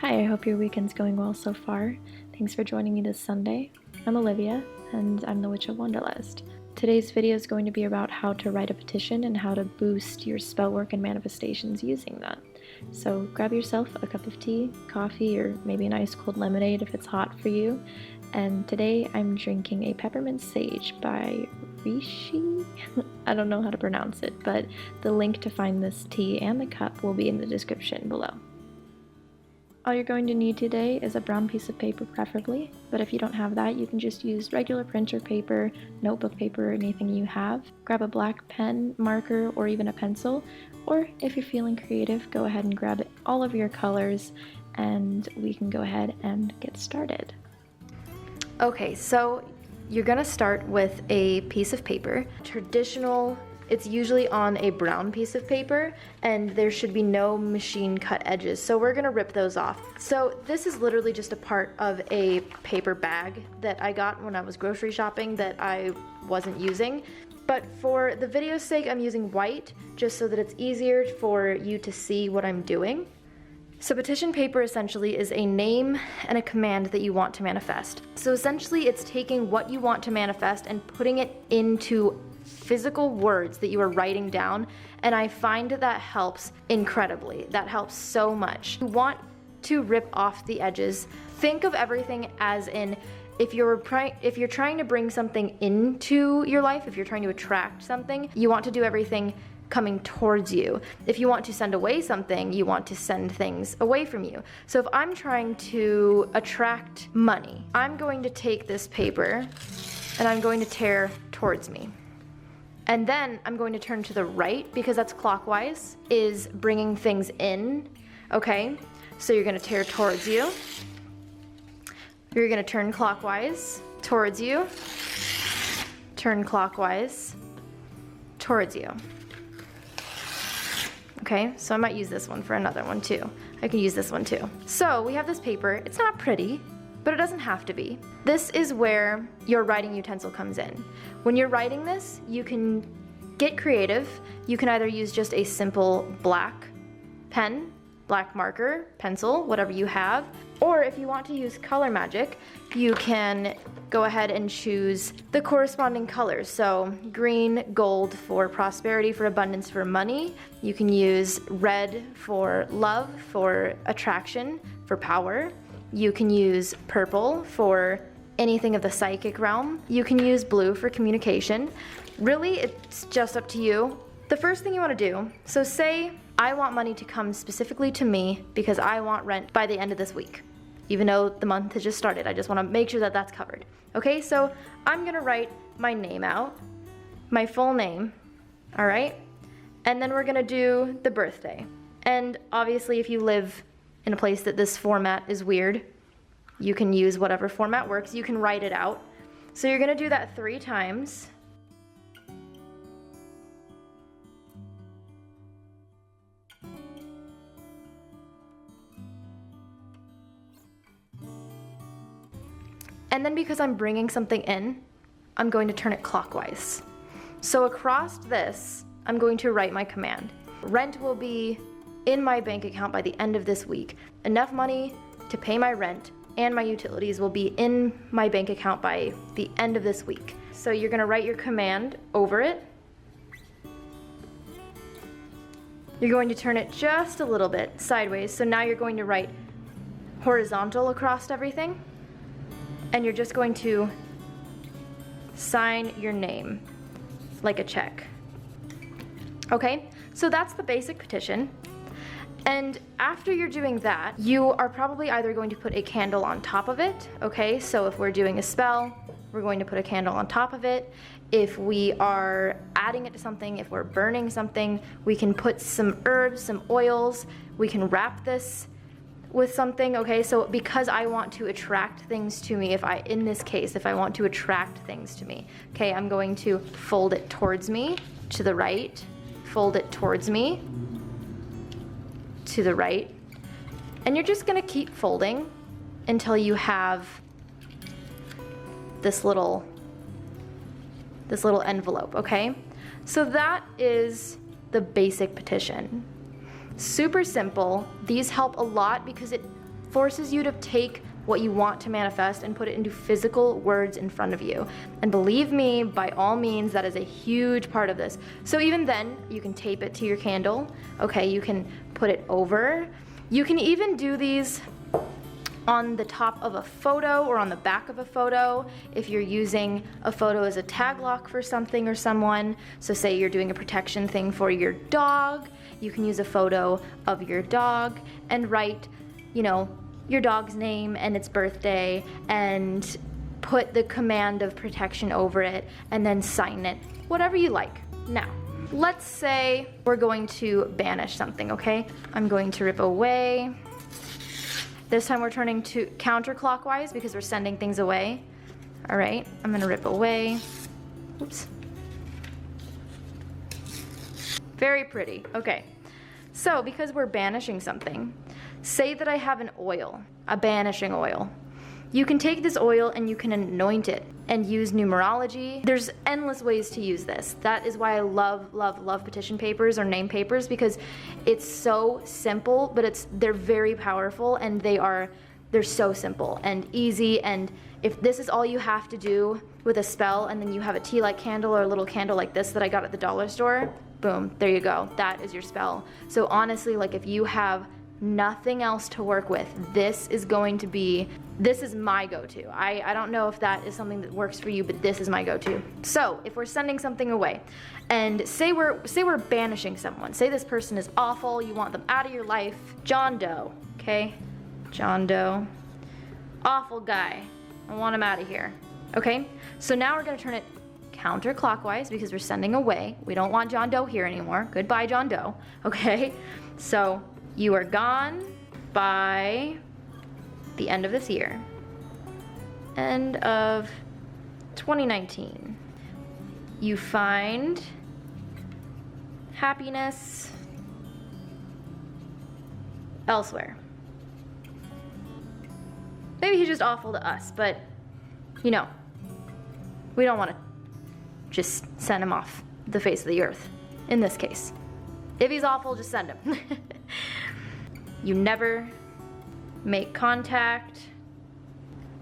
Hi, I hope your weekend's going well so far. Thanks for joining me this Sunday. I'm Olivia, and I'm the Witch of Wonderlust. Today's video is going to be about how to write a petition and how to boost your spell work and manifestations using that. So grab yourself a cup of tea, coffee, or maybe an ice cold lemonade if it's hot for you. And today I'm drinking a peppermint sage by Rishi. I don't know how to pronounce it, but the link to find this tea and the cup will be in the description below. All you're going to need today is a brown piece of paper preferably, but if you don't have that, you can just use regular printer paper, notebook paper, or anything you have. Grab a black pen, marker, or even a pencil, or if you're feeling creative, go ahead and grab all of your colors and we can go ahead and get started. Okay, so you're gonna start with a piece of paper. Traditional, it's usually on a brown piece of paper and there should be no machine cut edges. So we're gonna rip those off. So this is literally just a part of a paper bag that I got when I was grocery shopping that I wasn't using. But for the video's sake, I'm using white just so that it's easier for you to see what I'm doing. So petition paper essentially is a name and a command that you want to manifest. So essentially it's taking what you want to manifest and putting it into physical words that you are writing down, and I find that helps incredibly. That helps so much. You want to rip off the edges. Think of everything as in, if you're trying to bring something into your life, if you're trying to attract something, you want to do everything coming towards you. If you want to send away something, you want to send things away from you. So if I'm trying to attract money, I'm going to take this paper and I'm going to tear towards me. And then I'm going to turn to the right because that's clockwise, is bringing things in, okay? So you're gonna tear towards you. You're gonna turn clockwise towards you. Turn clockwise towards you. Okay, so I might use this one for another one too. I can use this one too. So we have this paper. It's not pretty, but it doesn't have to be. This is where your writing utensil comes in. When you're writing this, you can get creative. You can either use just a simple black pen, black marker, pencil, whatever you have, or if you want to use color magic, you can go ahead and choose the corresponding colors. So green, gold for prosperity, for abundance, for money. You can use red for love, for attraction, for power. You can use purple for anything of the psychic realm. You can use blue for communication. Really, it's just up to you. The first thing you want to do, so say I want money to come specifically to me because I want rent by the end of this week. Even though the month has just started, I just want to make sure that that's covered. Okay, so I'm gonna write my name out, my full name, all right? And then we're gonna do the birthday. And obviously if you live in a place that this format is weird, you can use whatever format works. You can write it out. So you're gonna do that 3 times. And then because I'm bringing something in, I'm going to turn it clockwise. So across this, I'm going to write my command. Rent will be in my bank account by the end of this week. Enough money to pay my rent and my utilities will be in my bank account by the end of this week. So you're gonna write your command over it. You're going to turn it just a little bit sideways. So now you're going to write horizontal across everything. And you're just going to sign your name like a check. Okay, so that's the basic petition. And after you're doing that, you are probably either going to put a candle on top of it, okay? So if we're doing a spell, we're going to put a candle on top of it. If we are adding it to something, if we're burning something, we can put some herbs, some oils, we can wrap this with something, okay? So because I want to attract things to me, in this case, if I want to attract things to me, okay, I'm going to fold it towards me, to the right, fold it towards me, to the right, and you're just gonna keep folding until you have this little envelope, okay? So that is the basic petition. Super simple. These help a lot because it forces you to take what you want to manifest and put it into physical words in front of you. And believe me, by all means, that is a huge part of this. So even then, you can tape it to your candle, okay? You can put it over. You can even do these on the top of a photo or on the back of a photo if you're using a photo as a tag lock for something or someone. So say you're doing a protection thing for your dog, you can use a photo of your dog and write, you know, your dog's name and its birthday and put the command of protection over it and then sign it, whatever you like. Now, let's say we're going to banish something, okay? I'm going to rip away. This time we're turning to counterclockwise because we're sending things away. All right, I'm gonna rip away. Oops. Very pretty, okay. So because we're banishing something, say that I have an oil, a banishing oil. You can take this oil and you can anoint it and use numerology. There's endless ways to use this. That is why I love, love, love petition papers or name papers, because it's so simple, but they're very powerful, and they're so simple and easy. And if this is all you have to do with a spell, and then you have a tea light candle or a little candle like this that I got at the dollar store, boom, there you go. That is your spell. So honestly, like if you have nothing else to work with, this is my go-to. I don't know if that is something that works for you, but this is my go-to. So if we're sending something away, and say we're banishing someone, say this person is awful, you want them out of your life, John Doe, okay? John Doe, awful guy, I want him out of here, okay? So now we're gonna turn it counterclockwise because we're sending away. We don't want John Doe here anymore. Goodbye, John Doe, okay? So you are gone by the end of this year, end of 2019. You find happiness elsewhere. Maybe he's just awful to us, but you know, we don't want to just send him off the face of the earth in this case. If he's awful, just send him. You never make contact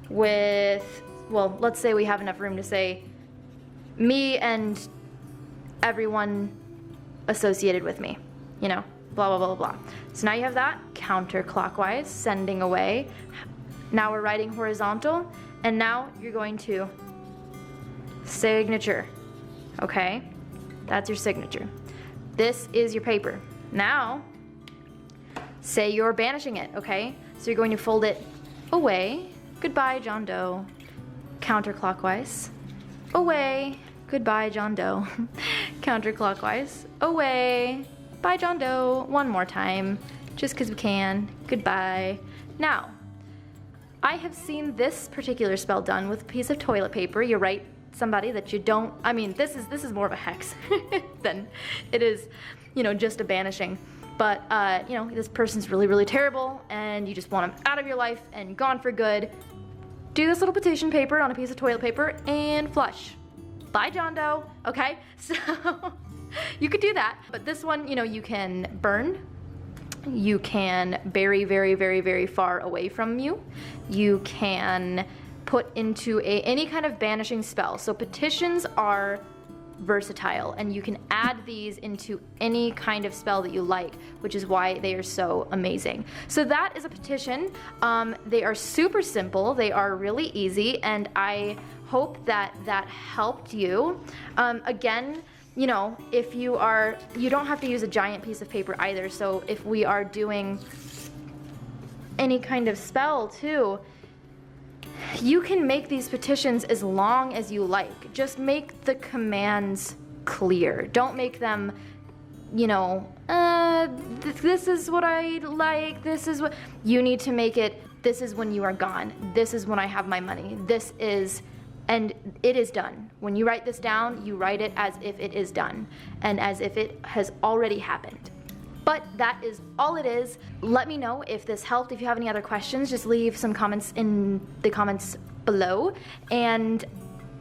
with, well, let's say we have enough room to say me and everyone associated with me, you know, blah, blah, blah, blah. So now you have that counterclockwise, sending away. Now we're writing horizontal, and now you're going to signature, okay? That's your signature. This is your paper. Now, say you're banishing it, okay? So you're going to fold it away. Goodbye, John Doe. Counterclockwise. Away. Goodbye, John Doe. Counterclockwise. Away. Bye, John Doe. One more time, just because we can. Goodbye. Now, I have seen this particular spell done with a piece of toilet paper. You write somebody that you don't, I mean, this is more of a hex than it is, you know, just a banishing. But, you know, this person's really, really terrible, and you just want them out of your life and gone for good. Do this little petition paper on a piece of toilet paper and flush. Bye, John Doe, okay? So, you could do that. But this one, you know, you can burn. You can bury very, very, very far away from you. You can put into any kind of banishing spell. So petitions are versatile, and you can add these into any kind of spell that you like, which is why they are so amazing. So that is a petition. They are super simple, they are really easy, and I hope that that helped you. Again, you know, if you don't have to use a giant piece of paper either. So if we are doing any kind of spell too, you can make these petitions as long as you like. Just make the commands clear. Don't make them, you know, this is what I like, this is what, you need to make it, this is when you are gone, this is when I have my money, this is, and it is done. When you write this down, you write it as if it is done, and as if it has already happened. But that is all it is. Let me know if this helped. If you have any other questions, just leave some comments in the comments below. And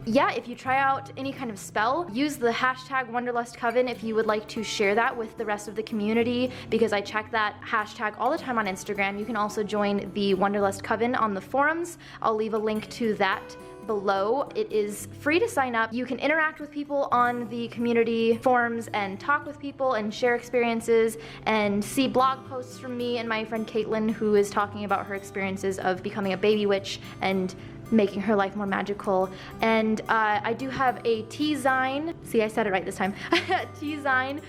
yeah, if you try out any kind of spell, use the hashtag WanderlustCoven if you would like to share that with the rest of the community, because I check that hashtag all the time on Instagram. You can also join the Wanderlust Coven on the forums. I'll leave a link to that below. It is free to sign up. You can interact with people on the community forums and talk with people and share experiences and see blog posts from me and my friend Caitlin, who is talking about her experiences of becoming a baby witch and making her life more magical. And I do have a tea-zine, see I said it right this time, tea-zine,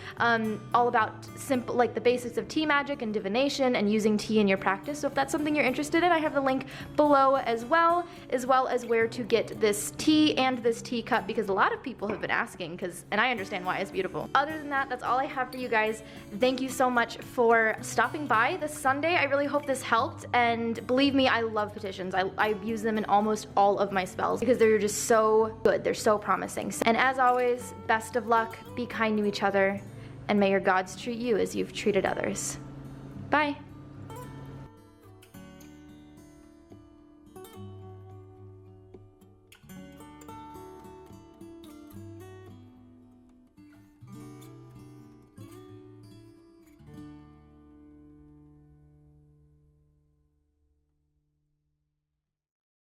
all about simple, like the basics of tea magic and divination and using tea in your practice. So if that's something you're interested in, I have the link below as well as where to get this tea and this teacup, because a lot of people have been asking, and I understand why, it's beautiful. Other than that, that's all I have for you guys. Thank you so much for stopping by this Sunday. I really hope this helped, and believe me, I love petitions. I use them in almost all of my spells because they're just so good. They're so promising. And as always, best of luck, be kind to each other, and may your gods treat you as you've treated others. Bye.